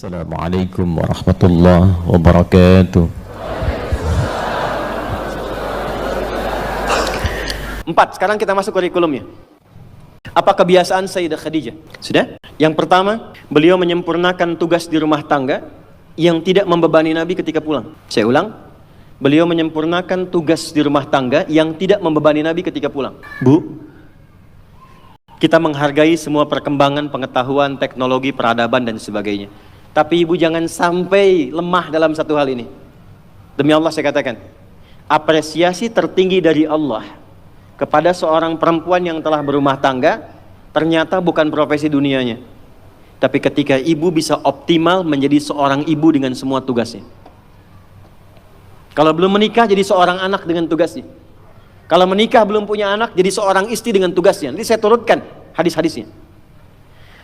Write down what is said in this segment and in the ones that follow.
Assalamualaikum warahmatullahi wabarakatuh. 4. Sekarang kita masuk kurikulumnya. Apa kebiasaan Sayyidah Khadijah? Sudah? Yang pertama, beliau menyempurnakan tugas di rumah tangga yang tidak membebani Nabi ketika pulang. Saya ulang, beliau menyempurnakan tugas di rumah tangga yang tidak membebani Nabi ketika pulang. Bu, kita menghargai semua perkembangan pengetahuan, teknologi, peradaban dan sebagainya. Tapi ibu jangan sampai lemah dalam satu hal ini. Demi Allah saya katakan, apresiasi tertinggi dari Allah kepada seorang perempuan yang telah berumah tangga ternyata bukan profesi dunianya, tapi ketika ibu bisa optimal menjadi seorang ibu dengan semua tugasnya. Kalau belum menikah jadi seorang anak dengan tugasnya. Kalau menikah belum punya anak jadi seorang istri dengan tugasnya. Nanti saya turutkan hadis-hadisnya.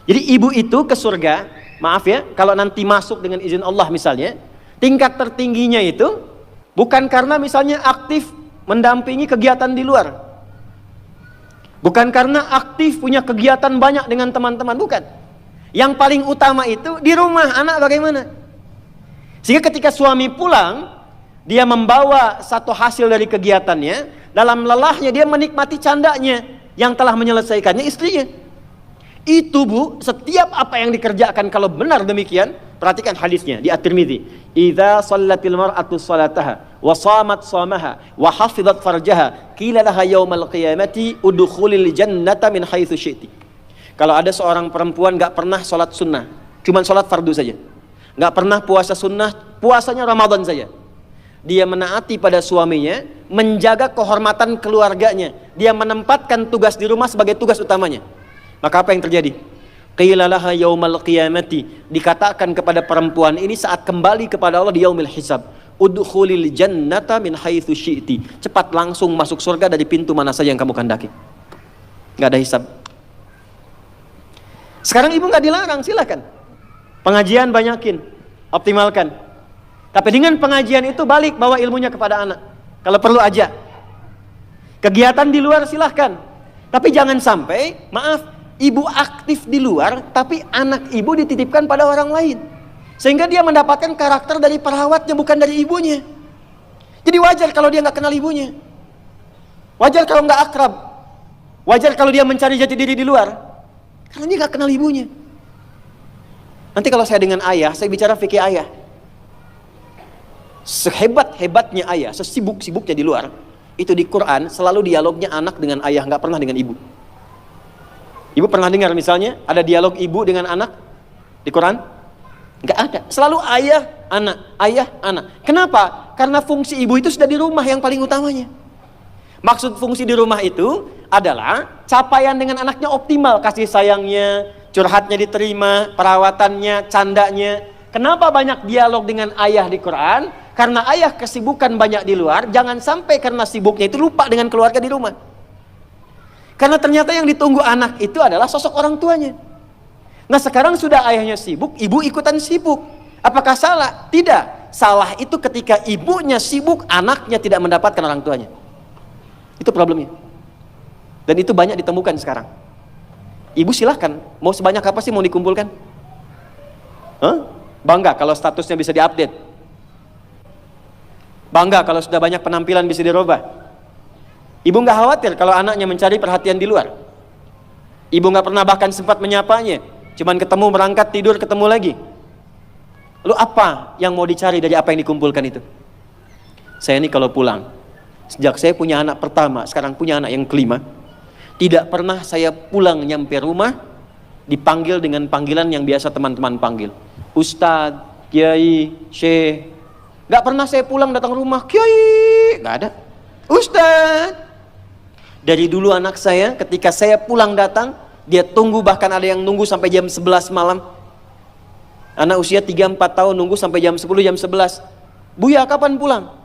Jadi ibu itu ke surga, maaf ya, kalau nanti masuk dengan izin Allah misalnya, tingkat tertingginya itu bukan karena misalnya aktif mendampingi kegiatan di luar, bukan karena aktif punya kegiatan banyak dengan teman-teman, bukan. Yang paling utama itu di rumah anak bagaimana. Sehingga ketika suami pulang, dia membawa satu hasil dari kegiatannya, dalam lelahnya dia menikmati candanya yang telah menyelesaikannya istrinya. Itu bu, setiap apa yang dikerjakan kalau benar demikian, perhatikan hadisnya di At-Tirmidzi. Idza shallatil mar'atu shalataha wa shamat shamaha wa hafizat farjaha qila laha yaumal qiyamati udkhulil jannata min haitsu syi'ti. Kalau ada seorang perempuan enggak pernah salat sunnah, cuma salat fardu saja. Enggak pernah puasa sunnah, puasanya Ramadan saja. Dia menaati pada suaminya, menjaga kehormatan keluarganya. Dia menempatkan tugas di rumah sebagai tugas utamanya. Maka apa yang terjadi? Qila laha yaumal qiyamati, dikatakan kepada perempuan ini saat kembali kepada Allah di yaumil hisab, udkhulil jannata min haitsu syi'ti. Cepat langsung masuk surga dari pintu mana saja yang kamu kehendaki. Enggak ada hisab. Sekarang ibu enggak dilarang, silakan. Pengajian banyakin, optimalkan. Tapi dengan pengajian itu balik bawa ilmunya kepada anak. Kalau perlu aja. Kegiatan di luar silahkan. Tapi jangan sampai, maaf, ibu aktif di luar, tapi anak ibu dititipkan pada orang lain. Sehingga dia mendapatkan karakter dari perawatnya, bukan dari ibunya. Jadi wajar kalau dia nggak kenal ibunya. Wajar kalau nggak akrab. Wajar kalau dia mencari jati diri di luar. Karena dia nggak kenal ibunya. Nanti kalau saya dengan ayah, saya bicara fikih ayah. Sehebat-hebatnya ayah, sesibuk-sibuknya di luar, itu di Quran selalu dialognya anak dengan ayah, nggak pernah dengan ibu. Ibu pernah dengar misalnya ada dialog ibu dengan anak di Quran? Nggak ada. Selalu ayah, anak, ayah, anak. Kenapa? Karena fungsi ibu itu sudah di rumah yang paling utamanya. Maksud fungsi di rumah itu adalah capaian dengan anaknya optimal, kasih sayangnya, curhatnya diterima, perawatannya, candanya. Kenapa banyak dialog dengan ayah di Quran? Karena ayah kesibukan banyak di luar, jangan sampai karena sibuknya itu lupa dengan keluarga di rumah. Karena ternyata yang ditunggu anak itu adalah sosok orang tuanya. Nah sekarang sudah ayahnya sibuk, ibu ikutan sibuk. Apakah salah? Tidak. Salah itu ketika ibunya sibuk, anaknya tidak mendapatkan orang tuanya. Itu problemnya. Dan itu banyak ditemukan sekarang. Ibu silahkan, mau sebanyak apa sih mau dikumpulkan? Bangga kalau statusnya bisa diupdate. Bangga kalau sudah banyak penampilan bisa dirubah. Ibu nggak khawatir kalau anaknya mencari perhatian di luar. Ibu nggak pernah bahkan sempat menyapanya, cuman ketemu berangkat tidur ketemu lagi. Lalu apa yang mau dicari dari apa yang dikumpulkan itu? Saya ini kalau pulang, sejak saya punya anak pertama, sekarang punya anak yang kelima, tidak pernah saya pulang nyampe rumah dipanggil dengan panggilan yang biasa teman-teman panggil, Ustadz, Kiai, Syekh. Nggak pernah saya pulang datang rumah, Kiai, nggak ada. Ustadz. Dari dulu anak saya ketika saya pulang datang, dia tunggu, bahkan ada yang nunggu sampai jam 11 malam. Anak usia 3-4 tahun nunggu sampai jam 10, jam 11. Buya kapan pulang?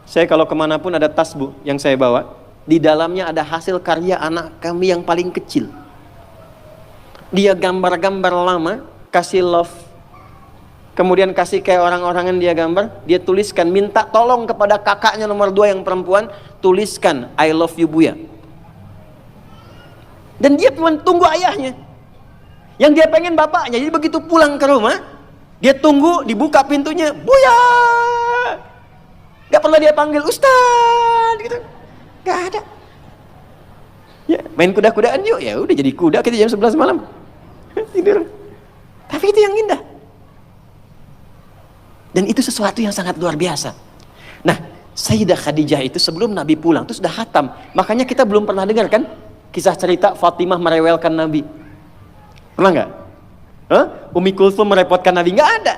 Saya kalau kemanapun ada tas bu yang saya bawa, di dalamnya ada hasil karya anak kami yang paling kecil. Dia gambar-gambar lama, kasih love. Kemudian kasih kayak orang-orangan dia gambar, dia tuliskan, minta tolong kepada kakaknya nomor 2 yang perempuan, tuliskan I love you Buya. Dan dia cuma tunggu ayahnya. Yang dia pengen bapaknya. Jadi begitu pulang ke rumah, dia tunggu, dibuka pintunya, Buya. Gak pernah dia panggil Ustaz gitu. Gak ada. Ya, main kuda-kudaan yuk. Ya udah jadi kuda kita jam 11 malam. Tidur. Tapi itu yang indah. Dan itu sesuatu yang sangat luar biasa. Nah, Sayyidah Khadijah itu sebelum Nabi pulang itu sudah khatam. Makanya kita belum pernah dengar kan kisah cerita Fatimah merewelkan Nabi. Pernah nggak? Umi Kulthum merepotkan Nabi? Nggak ada.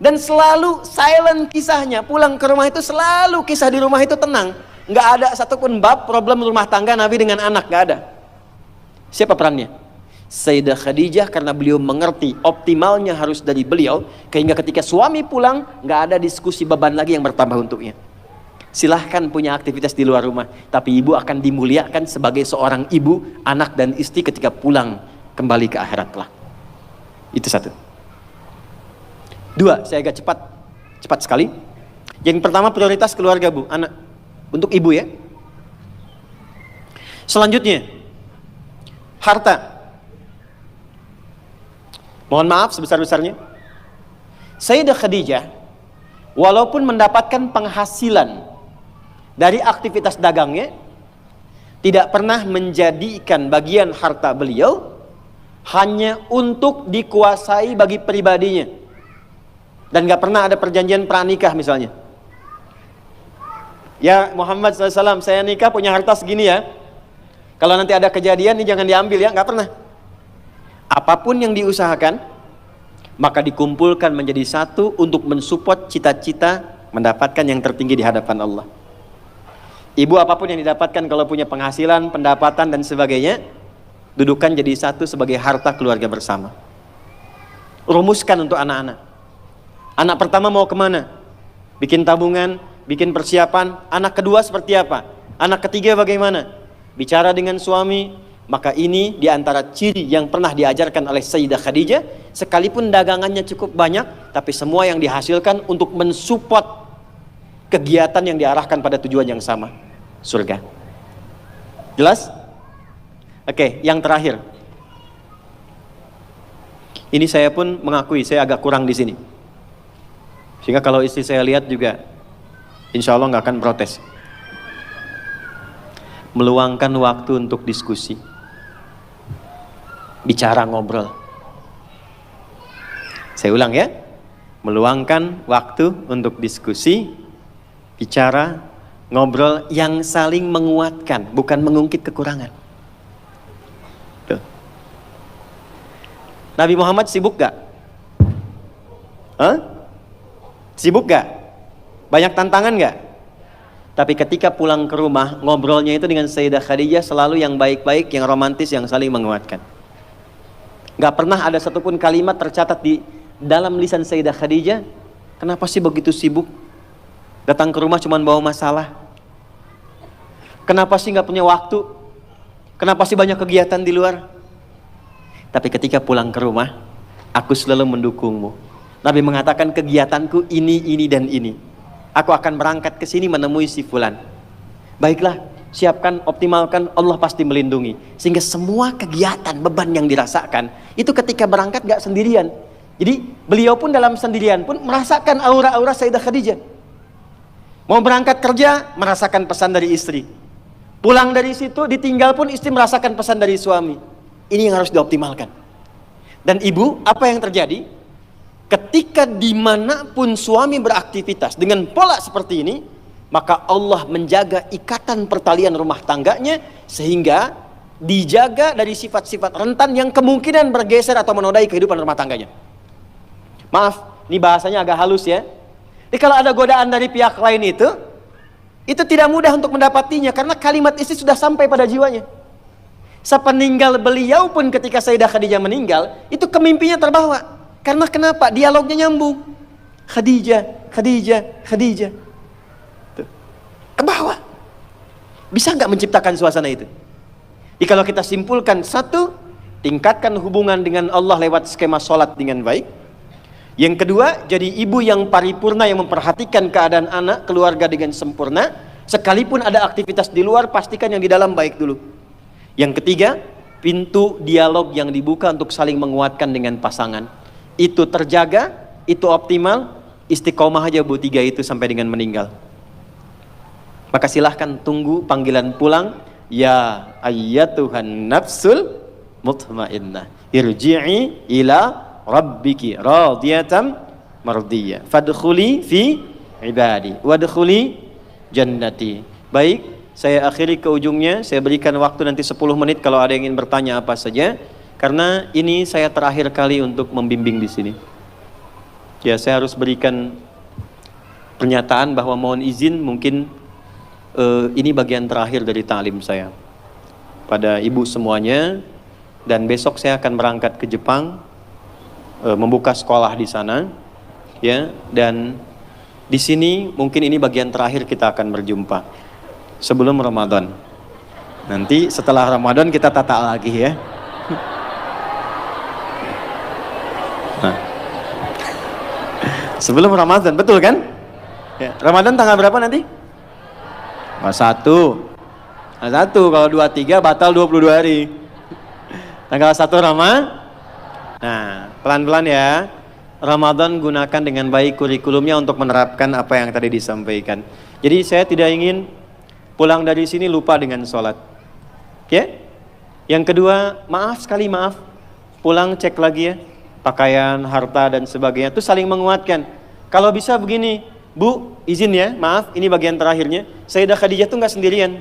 Dan selalu silent kisahnya. Pulang ke rumah itu selalu kisah di rumah itu tenang. Nggak ada satupun bab problem rumah tangga Nabi dengan anak, nggak ada. Siapa perannya? Sayyidah Khadijah, karena beliau mengerti optimalnya harus dari beliau, sehingga ketika suami pulang nggak ada diskusi beban lagi yang bertambah untuknya. Silahkan punya aktivitas di luar rumah, tapi ibu akan dimuliakan sebagai seorang ibu, anak dan istri ketika pulang kembali ke akhirat kelak. Itu satu. Dua, saya agak cepat sekali. Yang pertama prioritas keluarga bu, anak, untuk ibu ya. Selanjutnya harta. Mohon maaf sebesar-besarnya. Sayyidah Khadijah walaupun mendapatkan penghasilan dari aktivitas dagangnya, tidak pernah menjadikan bagian harta beliau hanya untuk dikuasai bagi pribadinya. Dan gak pernah ada perjanjian pranikah misalnya. Ya Muhammad SAW, saya nikah punya harta segini ya. Kalau nanti ada kejadian ini jangan diambil ya, gak pernah. Apapun yang diusahakan, maka dikumpulkan menjadi satu untuk mensupport cita-cita mendapatkan yang tertinggi di hadapan Allah. Ibu apapun yang didapatkan kalau punya penghasilan, pendapatan dan sebagainya, dudukan jadi satu sebagai harta keluarga bersama. Rumuskan untuk anak-anak. Anak pertama mau kemana? Bikin tabungan, bikin persiapan. Anak kedua seperti apa? Anak ketiga bagaimana? Bicara dengan suami. Maka ini diantara ciri yang pernah diajarkan oleh Sayyidah Khadijah. Sekalipun dagangannya cukup banyak, tapi semua yang dihasilkan untuk mensupport kegiatan yang diarahkan pada tujuan yang sama, surga. Jelas? Oke, yang terakhir. Ini saya pun mengakui saya agak kurang di sini. Sehingga kalau istri saya lihat juga, insya Allah nggak akan protes. Meluangkan waktu untuk diskusi. Bicara, ngobrol. Saya ulang ya, meluangkan waktu untuk diskusi, bicara, ngobrol yang saling menguatkan, bukan mengungkit kekurangan. Tuh. Nabi Muhammad sibuk gak? Sibuk gak? Banyak tantangan gak? Tapi ketika pulang ke rumah, ngobrolnya itu dengan Sayyidah Khadijah selalu yang baik-baik, yang romantis, yang saling menguatkan. Gak pernah ada satupun kalimat tercatat di dalam lisan Sayyidah Khadijah, kenapa sih begitu sibuk? Datang ke rumah cuma bawa masalah. Kenapa sih gak punya waktu? Kenapa sih banyak kegiatan di luar? Tapi ketika pulang ke rumah, aku selalu mendukungmu. Nabi mengatakan kegiatanku ini, dan ini. Aku akan berangkat ke sini menemui si fulan. Baiklah, siapkan, optimalkan, Allah pasti melindungi. Sehingga semua kegiatan, beban yang dirasakan, itu ketika berangkat gak sendirian. Jadi beliau pun dalam sendirian pun merasakan aura-aura Sayyidah Khadijah. Mau berangkat kerja, merasakan pesan dari istri. Pulang dari situ, ditinggal pun istri merasakan pesan dari suami. Ini yang harus dioptimalkan. Dan ibu, apa yang terjadi? Ketika dimanapun suami beraktivitas dengan pola seperti ini, maka Allah menjaga ikatan pertalian rumah tangganya, sehingga dijaga dari sifat-sifat rentan yang kemungkinan bergeser atau menodai kehidupan rumah tangganya. Maaf, ini bahasanya agak halus ya. Jadi kalau ada godaan dari pihak lain itu tidak mudah untuk mendapatinya, karena kalimat istri sudah sampai pada jiwanya. Sepeninggal beliau pun ketika Sayyidah Khadijah meninggal, itu kemimpinya terbawa. Karena kenapa? Dialognya nyambung. Khadijah, Khadijah, Khadijah. Tuh. Kebawa. Bisa nggak menciptakan suasana itu? Jadi kalau kita simpulkan, satu, tingkatkan hubungan dengan Allah lewat skema sholat dengan baik. Yang kedua, jadi ibu yang paripurna yang memperhatikan keadaan anak, keluarga dengan sempurna. Sekalipun ada aktivitas di luar, pastikan yang di dalam baik dulu. Yang ketiga, pintu dialog yang dibuka untuk saling menguatkan dengan pasangan itu terjaga, itu optimal, istiqomah aja Bu 3 itu sampai dengan meninggal. Maka silahkan tunggu panggilan pulang, ya ayyatuhan nafsul mutmainnah irji'i ila rabbiki radiyatan mardiyah fadkhuli fi ibadi wadkhuli jannati. Baik, saya akhiri ke ujungnya. Saya berikan waktu nanti 10 menit kalau ada yang ingin bertanya apa saja, karena ini saya terakhir kali untuk membimbing di sini. Ya, saya harus berikan pernyataan bahwa mohon izin mungkin ini bagian terakhir dari ta'lim saya pada ibu semuanya, dan besok saya akan berangkat ke Jepang membuka sekolah di sana, ya, dan di sini mungkin ini bagian terakhir kita akan berjumpa sebelum Ramadan. Nanti setelah Ramadan kita tata lagi ya. Nah, sebelum Ramadan, betul kan? Ya, Ramadan tanggal berapa nanti? 1. Kalau 23 batal 22 hari. Tanggal 1 Ramadan. Nah, pelan-pelan ya. Ramadan gunakan dengan baik kurikulumnya untuk menerapkan apa yang tadi disampaikan. Jadi saya tidak ingin pulang dari sini lupa dengan sholat. Oke? Yang kedua, maaf, pulang cek lagi ya, pakaian, harta dan sebagainya. Itu saling menguatkan. Kalau bisa begini, Bu, izin ya, maaf, ini bagian terakhirnya. Sayyidah Khadijah tuh nggak sendirian.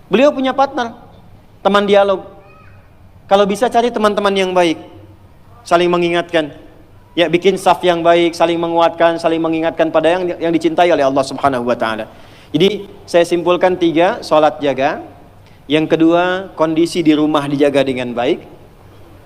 Beliau punya partner, teman dialog. Kalau bisa cari teman-teman yang baik, saling mengingatkan. Ya, bikin saf yang baik, saling menguatkan, saling mengingatkan pada yang dicintai oleh Allah Subhanahu wa taala. Jadi, saya simpulkan 3, sholat jaga. Yang kedua, kondisi di rumah dijaga dengan baik.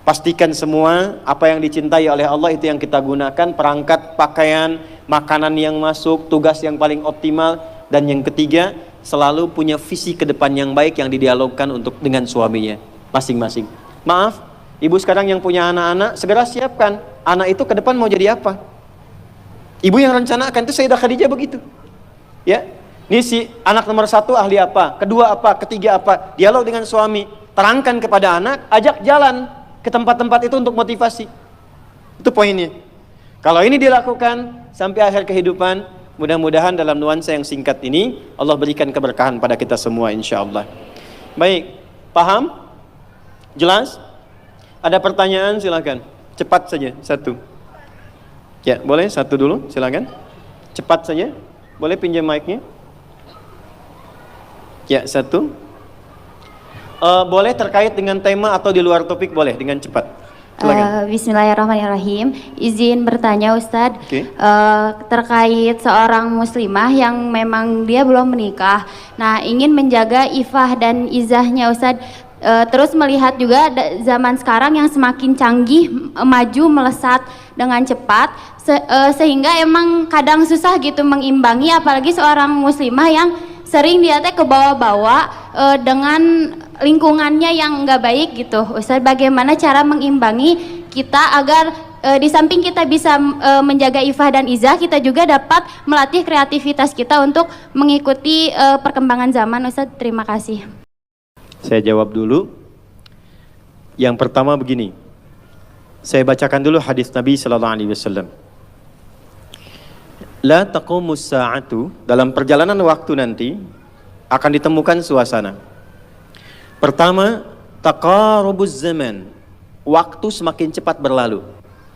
Pastikan semua apa yang dicintai oleh Allah itu yang kita gunakan, perangkat, pakaian, makanan yang masuk, tugas yang paling optimal. Dan yang ketiga, selalu punya visi ke depan yang baik yang didialogkan untuk dengan suaminya masing-masing. Maaf, ibu sekarang yang punya anak-anak, segera siapkan anak itu ke depan mau jadi apa. Ibu yang rencanakan itu Sayyidah Khadijah begitu. Ya, ini si anak nomor 1 ahli apa, kedua apa, ketiga apa, dialog dengan suami, terangkan kepada anak, ajak jalan ke tempat-tempat itu untuk motivasi. Itu poinnya. Kalau ini dilakukan sampai akhir kehidupan, mudah-mudahan dalam nuansa yang singkat ini Allah berikan keberkahan pada kita semua insyaallah. Baik, paham? Jelas? Ada pertanyaan silakan. Cepat saja, 1. Ya, boleh 1 dulu, silakan. Cepat saja. Boleh pinjam mic-nya? Ya, 1. Boleh terkait dengan tema atau di luar topik, boleh dengan cepat. Bismillahirrahmanirrahim. Izin bertanya Ustadz, terkait seorang muslimah yang memang dia belum menikah, nah ingin menjaga ifah dan izahnya Ustadz, terus melihat juga zaman sekarang yang semakin canggih, maju melesat dengan cepat, sehingga emang kadang susah gitu mengimbangi, apalagi seorang muslimah yang sering dia teh ke bawah-bawah dengan lingkungannya yang nggak baik gitu. Ustaz, bagaimana cara mengimbangi kita agar di samping kita bisa menjaga ifah dan izah, kita juga dapat melatih kreativitas kita untuk mengikuti perkembangan zaman. Ustaz, terima kasih. Saya jawab dulu. Yang pertama begini, saya bacakan dulu hadis Nabi sallallahu alaihi wasallam. La taqumus sa'atu, dalam perjalanan waktu nanti akan ditemukan suasana. Pertama, taqarubuz zaman, waktu semakin cepat berlalu.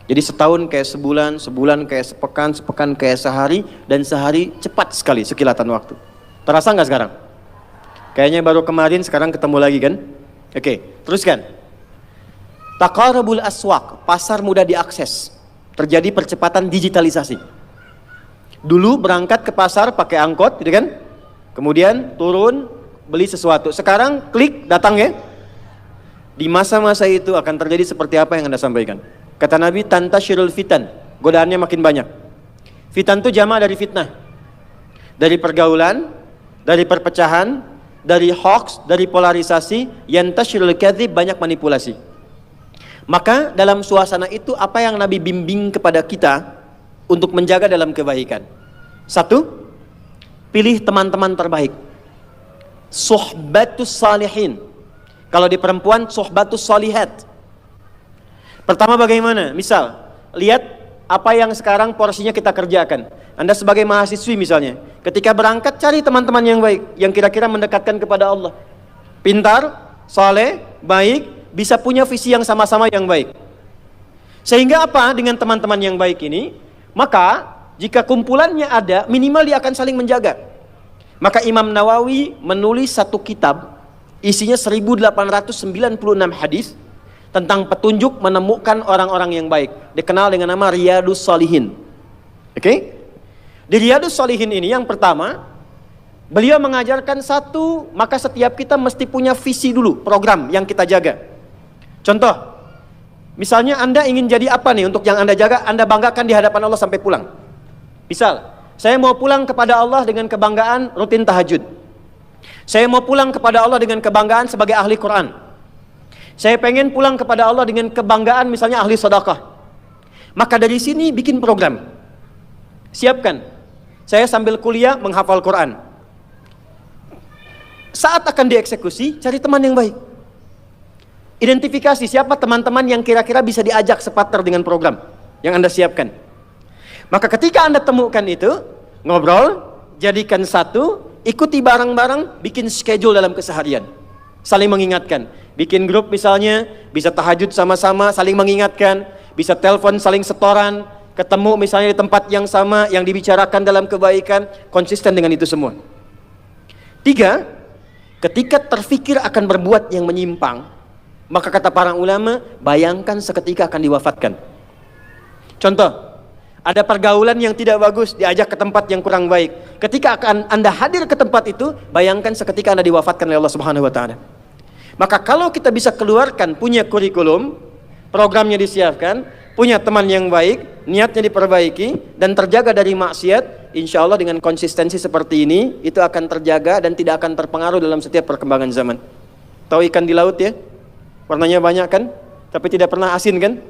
Jadi setahun kayak sebulan, sebulan kayak sepekan, sepekan kayak sehari, dan sehari cepat sekali sekilatan waktu. Terasa nggak sekarang? Kayaknya baru kemarin, sekarang ketemu lagi kan? Oke, teruskan. Taqarubul aswaq, pasar mudah diakses. Terjadi percepatan digitalisasi. Dulu berangkat ke pasar pakai angkot, gitu kan? Kemudian turun beli sesuatu. Sekarang klik datang ya. Di masa-masa itu akan terjadi seperti apa yang Anda sampaikan. Kata Nabi, tantashirul fitan, godaannya makin banyak. Fitan itu jama dari fitnah, dari pergaulan, dari perpecahan, dari hoax, dari polarisasi. Yantashirul kadzib, banyak manipulasi. Maka dalam suasana itu apa yang Nabi bimbing kepada kita untuk menjaga dalam kebaikan? 1, pilih teman-teman terbaik. Suhbatus salihin. Kalau di perempuan, suhbatus solihat. Pertama bagaimana? Misal, lihat apa yang sekarang porsinya kita kerjakan. Anda sebagai mahasiswi misalnya, ketika berangkat cari teman-teman yang baik, yang kira-kira mendekatkan kepada Allah. Pintar, saleh, baik, bisa punya visi yang sama-sama yang baik. Sehingga apa dengan teman-teman yang baik ini? Maka jika kumpulannya ada, minimal dia akan saling menjaga. Maka Imam Nawawi menulis satu kitab, isinya 1896 hadis tentang petunjuk menemukan orang-orang yang baik. Dikenal dengan nama Riyadus Shalihin. Oke? Di Riyadus Shalihin ini yang pertama, beliau mengajarkan satu, maka setiap kita mesti punya visi dulu, program yang kita jaga. Contoh, misalnya Anda ingin jadi apa nih untuk yang Anda jaga, Anda banggakan di hadapan Allah sampai pulang. Misal, saya mau pulang kepada Allah dengan kebanggaan rutin tahajud. Saya mau pulang kepada Allah dengan kebanggaan sebagai ahli Quran. Saya pengen pulang kepada Allah dengan kebanggaan misalnya ahli sedekah. Maka dari sini bikin program. Siapkan. Saya sambil kuliah menghafal Quran. Saat akan dieksekusi, cari teman yang baik. Identifikasi siapa teman-teman yang kira-kira bisa diajak separtner dengan program yang Anda siapkan. Maka ketika Anda temukan itu, ngobrol, jadikan satu, ikuti bareng-bareng, bikin schedule dalam keseharian. Saling mengingatkan. Bikin grup misalnya, bisa tahajud sama-sama, saling mengingatkan. Bisa telepon, saling setoran. Ketemu misalnya di tempat yang sama, yang dibicarakan dalam kebaikan. Konsisten dengan itu semua. 3, ketika terfikir akan berbuat yang menyimpang, maka kata para ulama, bayangkan seketika akan diwafatkan. Contoh, ada pergaulan yang tidak bagus, diajak ke tempat yang kurang baik. Ketika akan Anda hadir ke tempat itu, bayangkan seketika Anda diwafatkan oleh Allah Subhanahu wa taala. Maka kalau kita bisa keluarkan, punya kurikulum, programnya disiapkan, punya teman yang baik, niatnya diperbaiki, dan terjaga dari maksiat, insya Allah dengan konsistensi seperti ini, itu akan terjaga dan tidak akan terpengaruh dalam setiap perkembangan zaman. Tahu ikan di laut ya? Warnanya banyak kan? Tapi tidak pernah asin kan?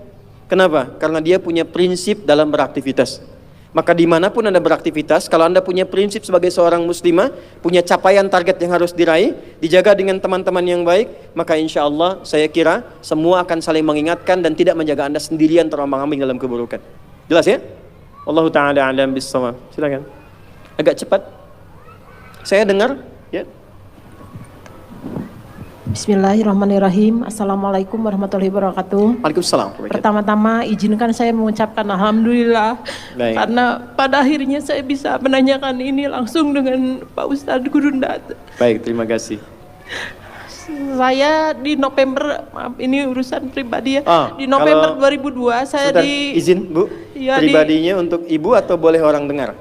Kenapa? Karena dia punya prinsip dalam beraktivitas. Maka dimanapun Anda beraktivitas, kalau Anda punya prinsip sebagai seorang muslimah, punya capaian target yang harus diraih, dijaga dengan teman-teman yang baik, maka insya Allah saya kira semua akan saling mengingatkan dan tidak menjaga Anda sendirian terombang-ambing dalam keburukan. Jelas ya? Wallahu ta'ala a'lam bis-shawab. Silakan. Agak cepat. Saya dengar, ya. Bismillahirrahmanirrahim. Assalamualaikum warahmatullahi wabarakatuh. Waalaikumsalam. Pertama-tama izinkan saya mengucapkan alhamdulillah. Baik. Karena pada akhirnya saya bisa menanyakan ini langsung dengan Pak Ustadz Gurundat. Baik, terima kasih. Saya di November, maaf ini urusan pribadi ya. Di kalau November 2002 saya Sudah di izin Bu, Ya, pribadinya untuk Ibu atau boleh orang dengar?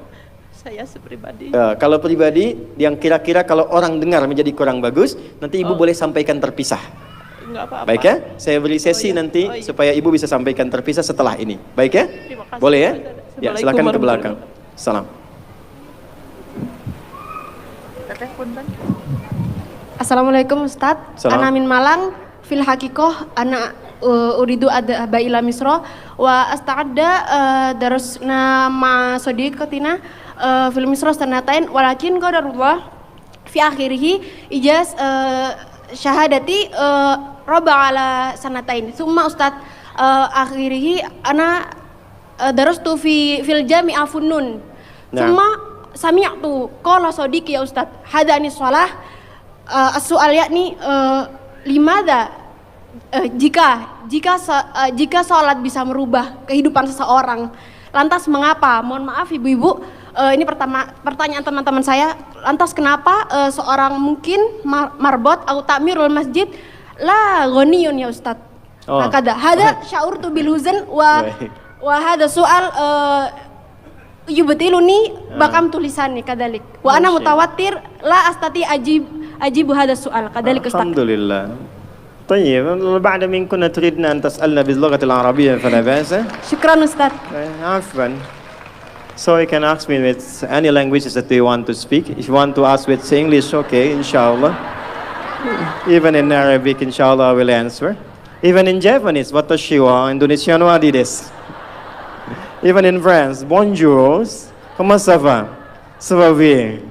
saya sepribadi. Kalau pribadi yang kira-kira kalau orang dengar menjadi kurang bagus, nanti Ibu boleh sampaikan terpisah. Enggak apa-apa. Baik ya? Saya beri sesi nanti supaya Ibu bisa sampaikan terpisah setelah ini. Baik ya? Terima kasih. Boleh ya? Ya, Assalamualaikum silakan ke belakang. warahmatullahi Salam. Assalamualaikum Ustadz. Salam. Ana min Malang fil hakikoh ana uridu ada ila misro wa asta'adda darusna ma sadiqatina fil misro sanatain walakin qadarullah fi akhirih ijaz syahadati roba ala sanatain summa Ustadz akhirih ana darustu fil jami'a funnun summa sami'tu qala sadiqi ya Ustadz hadani shalah as-su'al yakni limada jika sholat bisa merubah kehidupan seseorang, lantas mengapa? Mohon maaf ibu-ibu, ini pertanyaan teman-teman saya. Lantas kenapa seorang mungkin marbot atau takmirul masjid la ghaniyun ya Ustadz? Kada hada sya'urtu bil huzn wa hada soal yubtiluni bakam tulisannya kadalik. Wa ana mutawatir la astati ajibu hada soal kadalik Ustadz. Alhamdulillah. طيب بعد من كنا تريدنا أن تسألنا باللغة العربية فلا بأس. Syukran Ustadz. عفوا. So you can ask me with any languages that you want to speak. If you want to ask with English, okay, inshallah. Even in Arabic, inshallah, I will answer. Even in Japanese, watashi wa Indonesia no adi desu. Even in France, bonjour, comment ça va? Ça va bien.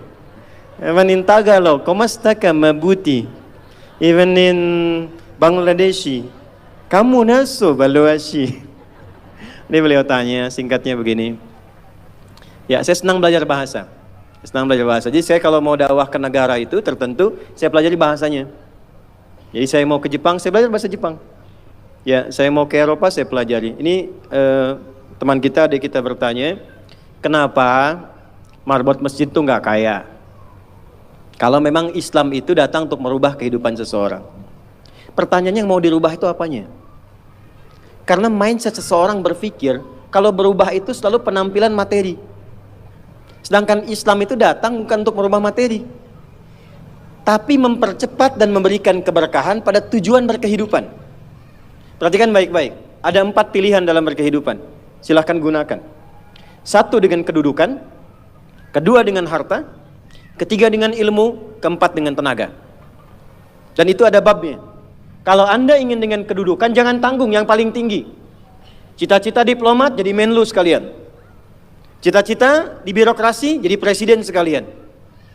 Even in Tagalog, komasta ka mabuti? Even in Bangladeshi, kamu naso baluashi. Ini beliau tanya, singkatnya begini. Ya, saya senang belajar bahasa. Jadi saya kalau mau dakwah ke negara itu tertentu, saya pelajari bahasanya. Jadi saya mau ke Jepang, saya belajar bahasa Jepang. Ya, saya mau ke Eropa, saya pelajari. Ini teman kita, adik kita bertanya, kenapa marbot masjid itu nggak kaya? Kalau memang Islam itu datang untuk merubah kehidupan seseorang. Pertanyaannya yang mau dirubah itu apanya? Karena mindset seseorang berpikir, kalau berubah itu selalu penampilan materi. Sedangkan Islam itu datang bukan untuk merubah materi, tapi mempercepat dan memberikan keberkahan pada tujuan berkehidupan. Perhatikan baik-baik, ada 4 pilihan dalam berkehidupan. Silahkan gunakan. 1 dengan kedudukan, 2 dengan harta, 3 dengan ilmu, 4 dengan tenaga. Dan itu ada babnya. Kalau Anda ingin dengan kedudukan, jangan tanggung yang paling tinggi. Cita-cita diplomat jadi menlu sekalian. Cita-cita di birokrasi jadi presiden sekalian.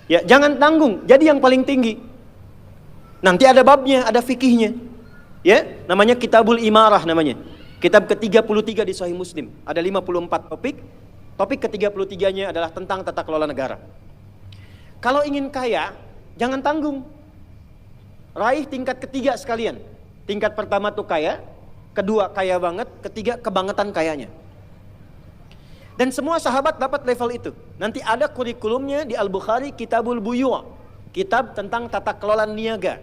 Ya, jangan tanggung, jadi yang paling tinggi. Nanti ada babnya, ada fikihnya. Ya, namanya Kitabul Imarah namanya. Kitab ke-33 di Sahih Muslim. Ada 54 topik. Topik ke-33-nya adalah tentang tata kelola negara. Kalau ingin kaya, jangan tanggung. Raih tingkat ketiga sekalian. Tingkat pertama tuh kaya, kedua kaya banget, ketiga kebangetan kayanya. Dan semua sahabat dapat level itu. Nanti ada kurikulumnya di Al-Bukhari, Kitabul Buyu', kitab tentang tata kelola niaga.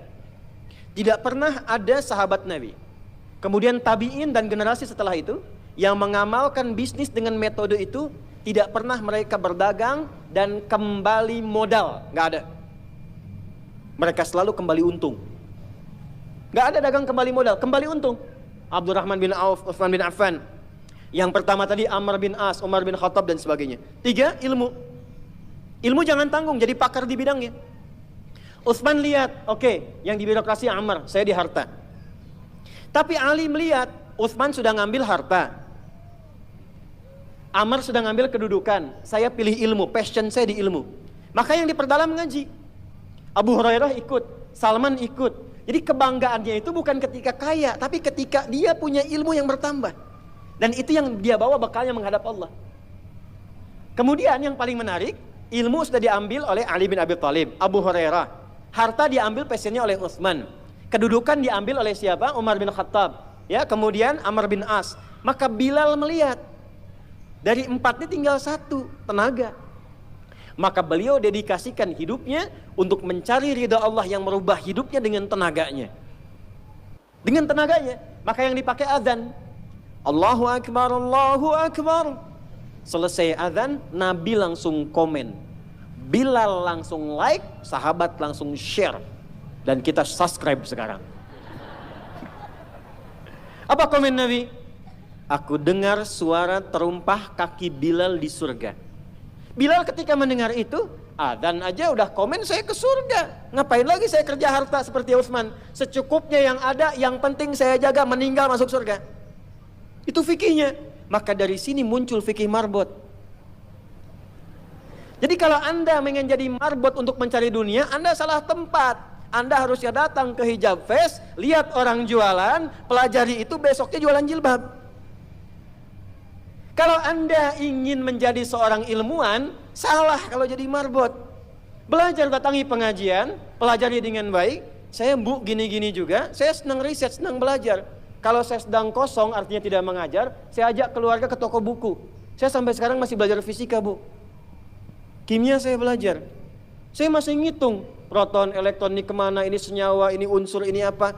Tidak pernah ada sahabat Nabi, kemudian tabi'in dan generasi setelah itu yang mengamalkan bisnis dengan metode itu. Tidak pernah mereka berdagang dan kembali modal, nggak ada. Mereka selalu kembali untung. Nggak ada dagang kembali modal, kembali untung. Abdurrahman bin Auf, Utsman bin Affan. Yang pertama tadi Amr bin As, Umar bin Khattab dan sebagainya. 3, ilmu. Ilmu jangan tanggung, jadi pakar di bidangnya. Utsman lihat, oke, yang di birokrasi Amr, saya di harta. Tapi Ali melihat, Utsman sudah ngambil harta, Amr sudah ngambil kedudukan, saya pilih ilmu, passion saya di ilmu. Maka yang diperdalam ngaji. Abu Hurairah ikut, Salman ikut. Jadi kebanggaannya itu bukan ketika kaya, tapi ketika dia punya ilmu yang bertambah. Dan itu yang dia bawa bekalnya menghadap Allah. Kemudian yang paling menarik, ilmu sudah diambil oleh Ali bin Abi Thalib, Abu Hurairah. Harta diambil passionnya oleh Utsman. Kedudukan diambil oleh siapa? Umar bin Khattab. Ya, kemudian Amr bin As. Maka Bilal melihat, dari 4 ini tinggal 1, tenaga. Maka beliau dedikasikan hidupnya untuk mencari ridha Allah yang merubah hidupnya dengan tenaganya. Dengan tenaganya. Maka yang dipakai azan. Allahu Akbar, Allahu Akbar. Selesai azan, Nabi langsung komen. Bilal langsung like, sahabat langsung share. Dan kita subscribe sekarang. Apa komen Nabi? Aku dengar suara terumpah kaki Bilal di surga. Bilal ketika mendengar itu, adzan aja udah komen saya ke surga. Ngapain lagi saya kerja harta seperti Utsman? Secukupnya yang ada, yang penting saya jaga, meninggal masuk surga. Itu fikihnya. Maka dari sini muncul fikih marbot. Jadi kalau Anda ingin jadi marbot untuk mencari dunia, Anda salah tempat. Anda harusnya datang ke Hijab Fest, lihat orang jualan, pelajari itu, besoknya jualan jilbab. Kalau Anda ingin menjadi seorang ilmuwan, salah kalau jadi marbot. Belajar, datangi pengajian, pelajari dengan baik. Saya Bu gini-gini juga, saya senang riset, senang belajar. Kalau saya sedang kosong, artinya tidak mengajar, saya ajak keluarga ke toko buku. Saya sampai sekarang masih belajar fisika Bu. Kimia saya belajar. Saya masih ngitung proton, elektron, ini kemana, ini senyawa, ini unsur, ini apa.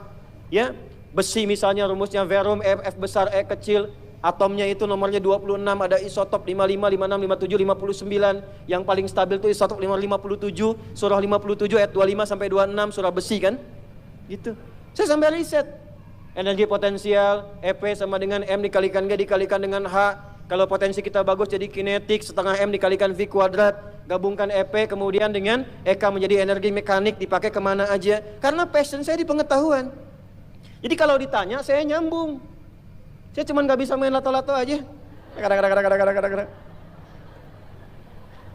Ya, besi misalnya rumusnya verum, F besar, E kecil. Atomnya itu nomornya 26, ada isotop 55, 56, 57, 59. Yang paling stabil itu isotop 57, surah 57 ayat 25 sampai 26, surah besi kan? Gitu. Saya sampai riset. Energi potensial, EP sama dengan M dikalikan G dikalikan dengan H. Kalau potensi kita bagus jadi kinetik, setengah M dikalikan V kuadrat. Gabungkan EP kemudian dengan EK menjadi energi mekanik, dipakai kemana aja. Karena passion saya di pengetahuan. Jadi kalau ditanya, saya nyambung. Saya cuma gak bisa main lato-lato aja.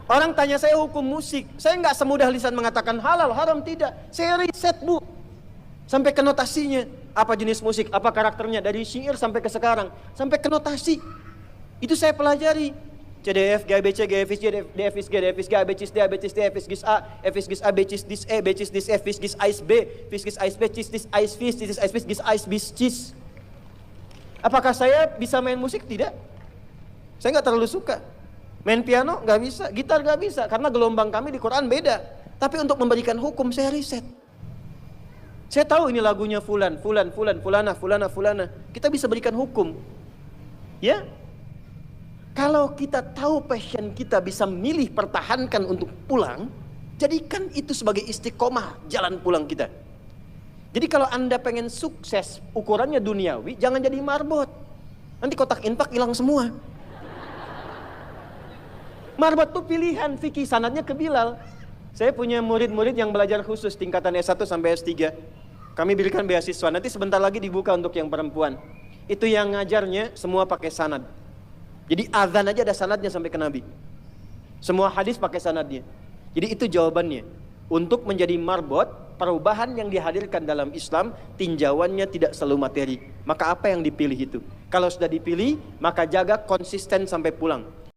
Orang tanya saya hukum musik, saya gak semudah lisan mengatakan halal, haram, tidak. Saya riset Bu. Sampai ke notasinya, apa jenis musik, apa karakternya, dari syair sampai ke sekarang, sampai ke notasi. Itu saya pelajari. CDF, GABC, GFIS, DFIS, GDFIS, GABCIS, DABCIS, DFIS, GIS A, FIS, GIS A, BCIS, DIS E, BCIS, DIS F, FIS, GIS AIS B, FIS, GIS AIS B, CIS, DIS AIS FIS, DIS AIS FIS, GIS AIS BIS, CIS. Apakah saya bisa main musik? Tidak. Saya nggak terlalu suka. Main piano nggak bisa, gitar nggak bisa, karena gelombang kami di Quran beda. Tapi untuk memberikan hukum saya riset. Saya tahu ini lagunya fulan, fulana. Kita bisa berikan hukum. Ya? Kalau kita tahu passion kita bisa milih pertahankan untuk pulang, jadikan itu sebagai istiqomah jalan pulang kita. Jadi kalau Anda pengen sukses, ukurannya duniawi, jangan jadi marbot. Nanti kotak infak hilang semua. Marbot itu pilihan, fikih sanadnya ke Bilal. Saya punya murid-murid yang belajar khusus tingkatan S1 sampai S3. Kami berikan beasiswa, nanti sebentar lagi dibuka untuk yang perempuan. Itu yang ngajarnya semua pakai sanad. Jadi azan aja ada sanadnya sampai ke Nabi. Semua hadis pakai sanadnya. Jadi itu jawabannya. Untuk menjadi marbot, perubahan yang dihadirkan dalam Islam, tinjauannya tidak selalu materi. Maka apa yang dipilih itu? Kalau sudah dipilih, maka jaga konsisten sampai pulang.